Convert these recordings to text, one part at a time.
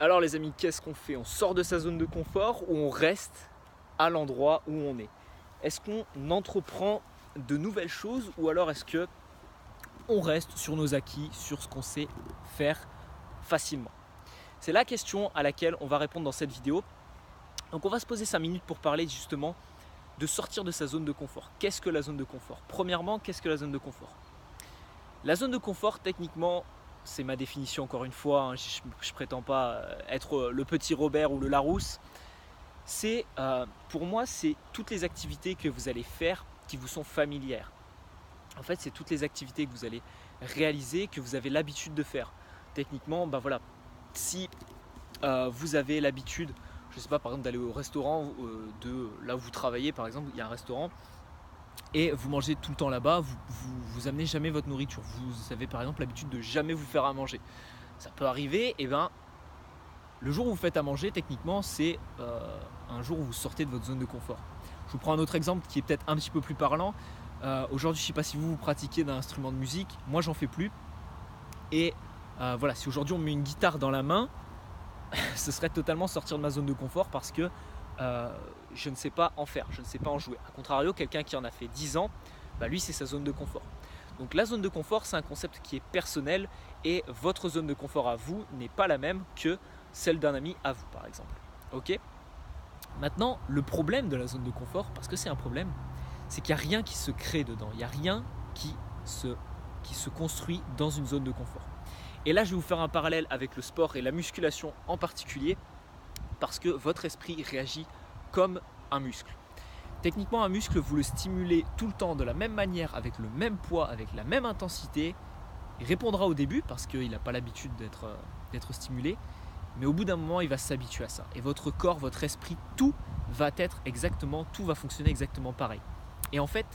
Alors les amis, qu'est-ce qu'on fait? On sort de sa zone de confort ou on reste à l'endroit où on est? Est-ce qu'on entreprend de nouvelles choses ou alors est-ce que on reste sur nos acquis, sur ce qu'on sait faire facilement? C'est la question à laquelle on va répondre dans cette vidéo. Donc on va se poser 5 minutes pour parler justement de sortir de sa zone de confort. Qu'est-ce que la zone de confort? Premièrement, qu'est-ce que la zone de confort? La zone de confort, techniquement, c'est ma définition encore une fois, hein, je ne prétends pas être le petit Robert ou le Larousse. Pour moi, c'est toutes les activités que vous allez faire qui vous sont familières. En fait, c'est toutes les activités que vous allez réaliser, que vous avez l'habitude de faire. Techniquement, voilà, si vous avez l'habitude, je ne sais pas, par exemple d'aller au restaurant de là où vous travaillez, par exemple, il y a un restaurant et vous mangez tout le temps là-bas, vous amenez jamais votre nourriture. Vous avez par exemple l'habitude de jamais vous faire à manger. Ça peut arriver, et le jour où vous faites à manger, techniquement, c'est un jour où vous sortez de votre zone de confort. Je vous prends un autre exemple qui est peut-être un petit peu plus parlant. Aujourd'hui, je ne sais pas si vous pratiquez d'un instrument de musique, moi j'en fais plus. Et voilà, si aujourd'hui on me met une guitare dans la main, ce serait totalement sortir de ma zone de confort parce que je ne sais pas en faire, je ne sais pas en jouer. A contrario, quelqu'un qui en a fait 10 ans, lui c'est sa zone de confort. Donc la zone de confort, c'est un concept qui est personnel et votre zone de confort à vous n'est pas la même que celle d'un ami à vous par exemple. Ok ? Maintenant, le problème de la zone de confort, parce que c'est un problème, c'est qu'il n'y a rien qui se crée dedans, il n'y a rien qui se construit dans une zone de confort. Et là, je vais vous faire un parallèle avec le sport et la musculation en particulier, parce que votre esprit réagit comme un muscle. Techniquement, un muscle, vous le stimulez tout le temps de la même manière, avec le même poids, avec la même intensité. Il répondra au début parce qu'il n'a pas l'habitude d'être stimulé, mais au bout d'un moment, il va s'habituer à ça. Et votre corps, votre esprit, tout va fonctionner exactement pareil. Et en fait,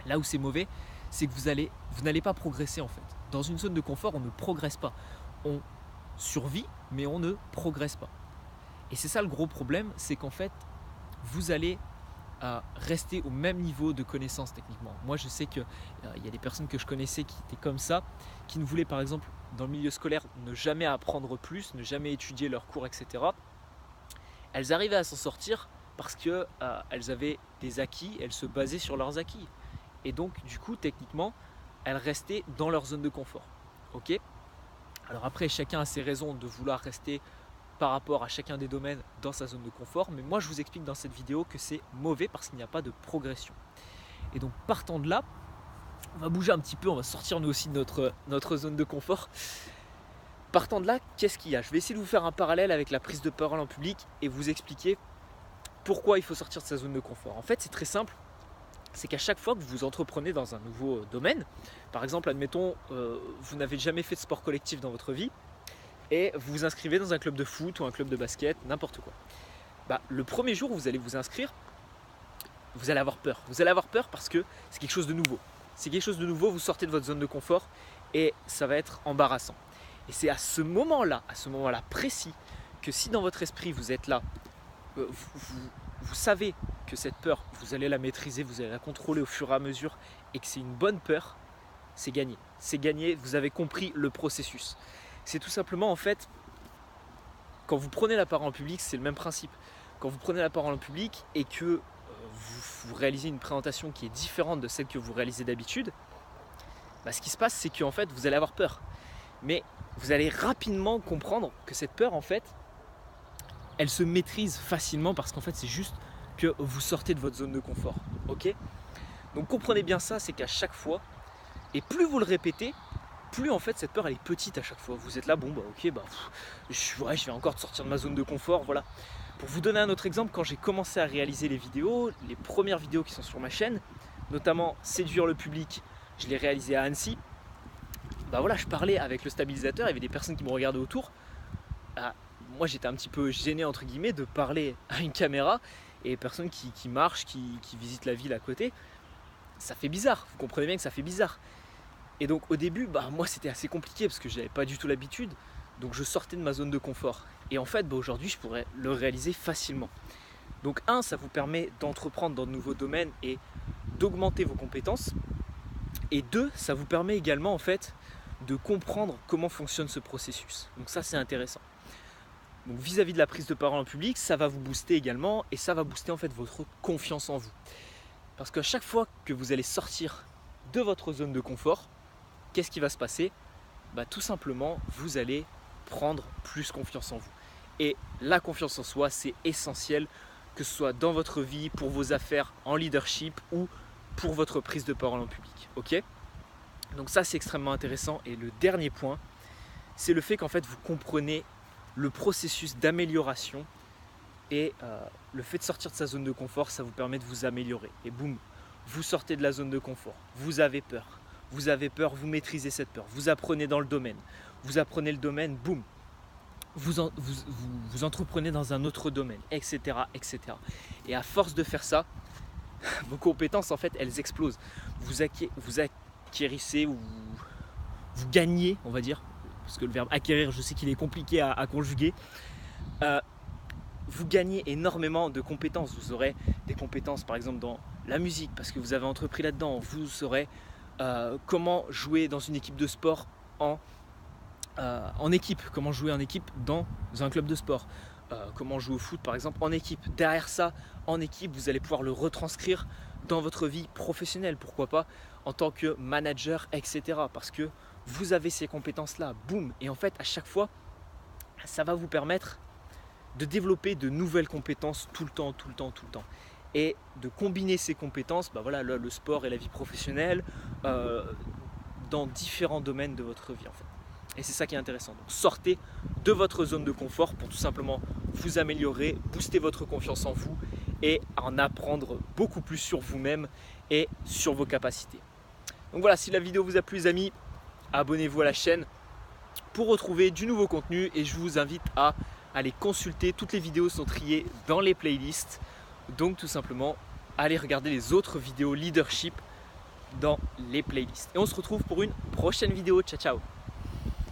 là où c'est mauvais, c'est que vous n'allez pas progresser en fait. Dans une zone de confort, on ne progresse pas. On survit, mais on ne progresse pas. Et c'est ça le gros problème, c'est qu'en fait, vous allez rester au même niveau de connaissance techniquement. Moi, je sais qu'il y a des personnes que je connaissais qui étaient comme ça, qui ne voulaient par exemple, dans le milieu scolaire, ne jamais apprendre plus, ne jamais étudier leurs cours, etc. Elles arrivaient à s'en sortir parce qu'elles avaient des acquis, elles se basaient sur leurs acquis. Et donc, du coup, techniquement, elles restaient dans leur zone de confort. Ok ? Alors après, chacun a ses raisons de vouloir rester par rapport à chacun des domaines dans sa zone de confort, mais moi je vous explique dans cette vidéo que c'est mauvais parce qu'il n'y a pas de progression. Et donc partant de là, on va bouger un petit peu, on va sortir nous aussi de notre zone de confort. Partant de là, qu'est-ce qu'il y a? Je vais essayer de vous faire un parallèle avec la prise de parole en public et vous expliquer pourquoi il faut sortir de sa zone de confort. En fait, c'est très simple, c'est qu'à chaque fois que vous entreprenez dans un nouveau domaine, par exemple, admettons, vous n'avez jamais fait de sport collectif dans votre vie, et vous vous inscrivez dans un club de foot ou un club de basket, n'importe quoi. Le premier jour où vous allez vous inscrire, vous allez avoir peur. Vous allez avoir peur parce que c'est quelque chose de nouveau. C'est quelque chose de nouveau, vous sortez de votre zone de confort et ça va être embarrassant. Et c'est à ce moment-là précis, que si dans votre esprit vous êtes là, vous savez que cette peur, vous allez la maîtriser, vous allez la contrôler au fur et à mesure et que c'est une bonne peur, c'est gagné. C'est gagné, vous avez compris le processus. C'est tout simplement en fait, quand vous prenez la parole en public, c'est le même principe. Quand vous prenez la parole en public et que vous réalisez une présentation qui est différente de celle que vous réalisez d'habitude, ce qui se passe, c'est qu'en fait, vous allez avoir peur. Mais vous allez rapidement comprendre que cette peur, en fait, elle se maîtrise facilement parce qu'en fait, c'est juste que vous sortez de votre zone de confort. Ok ? Donc comprenez bien ça, c'est qu'à chaque fois, et plus vous le répétez, plus en fait cette peur elle est petite à chaque fois. Vous êtes là, je vais encore sortir de ma zone de confort, voilà. Pour vous donner un autre exemple, quand j'ai commencé à réaliser les vidéos, les premières vidéos qui sont sur ma chaîne, notamment séduire le public, je l'ai réalisé à Annecy. Je parlais avec le stabilisateur, il y avait des personnes qui me regardaient autour. Moi j'étais un petit peu gêné entre guillemets de parler à une caméra et les personnes qui marchent, qui visitent la ville à côté. Ça fait bizarre, vous comprenez bien que ça fait bizarre. Et donc au début, moi c'était assez compliqué parce que je n'avais pas du tout l'habitude, donc je sortais de ma zone de confort. Et en fait, aujourd'hui, je pourrais le réaliser facilement. Donc ça vous permet d'entreprendre dans de nouveaux domaines et d'augmenter vos compétences. Et 2, ça vous permet également en fait de comprendre comment fonctionne ce processus. Donc ça, c'est intéressant. Donc vis-à-vis de la prise de parole en public, ça va vous booster également et ça va booster en fait votre confiance en vous. Parce qu'à chaque fois que vous allez sortir de votre zone de confort, qu'est-ce qui va se passer? Tout simplement, vous allez prendre plus confiance en vous. Et la confiance en soi, c'est essentiel, que ce soit dans votre vie, pour vos affaires, en leadership ou pour votre prise de parole en public. Ok? Donc ça, c'est extrêmement intéressant. Et le dernier point, c'est le fait qu'en fait, vous comprenez le processus d'amélioration et le fait de sortir de sa zone de confort, ça vous permet de vous améliorer. Et boum, vous sortez de la zone de confort. Vous avez peur. Vous avez peur, vous maîtrisez cette peur. Vous apprenez dans le domaine. Vous apprenez le domaine, boum. Vous entreprenez dans un autre domaine, etc., etc. Et à force de faire ça, vos compétences, en fait, elles explosent. Vous acquérissez ou vous gagnez, on va dire, parce que le verbe acquérir, je sais qu'il est compliqué à conjuguer. Vous gagnez énormément de compétences. Vous aurez des compétences, par exemple, dans la musique, parce que vous avez entrepris là-dedans. Vous saurez comment jouer dans une équipe de sport en équipe, comment jouer en équipe dans un club de sport, comment jouer au foot par exemple en équipe. Derrière ça, en équipe, vous allez pouvoir le retranscrire dans votre vie professionnelle, pourquoi pas en tant que manager, etc. Parce que vous avez ces compétences-là, boum. Et en fait, à chaque fois, ça va vous permettre de développer de nouvelles compétences tout le temps. Et de combiner ces compétences, le sport et la vie professionnelle, dans différents domaines de votre vie en fait. Et c'est ça qui est intéressant. Donc sortez de votre zone de confort pour tout simplement vous améliorer, booster votre confiance en vous et en apprendre beaucoup plus sur vous-même et sur vos capacités. Donc voilà, si la vidéo vous a plu les amis, abonnez-vous à la chaîne pour retrouver du nouveau contenu et je vous invite à aller consulter. Toutes les vidéos sont triées dans les playlists. Donc tout simplement, allez regarder les autres vidéos leadership dans les playlists. Et on se retrouve pour une prochaine vidéo. Ciao, ciao!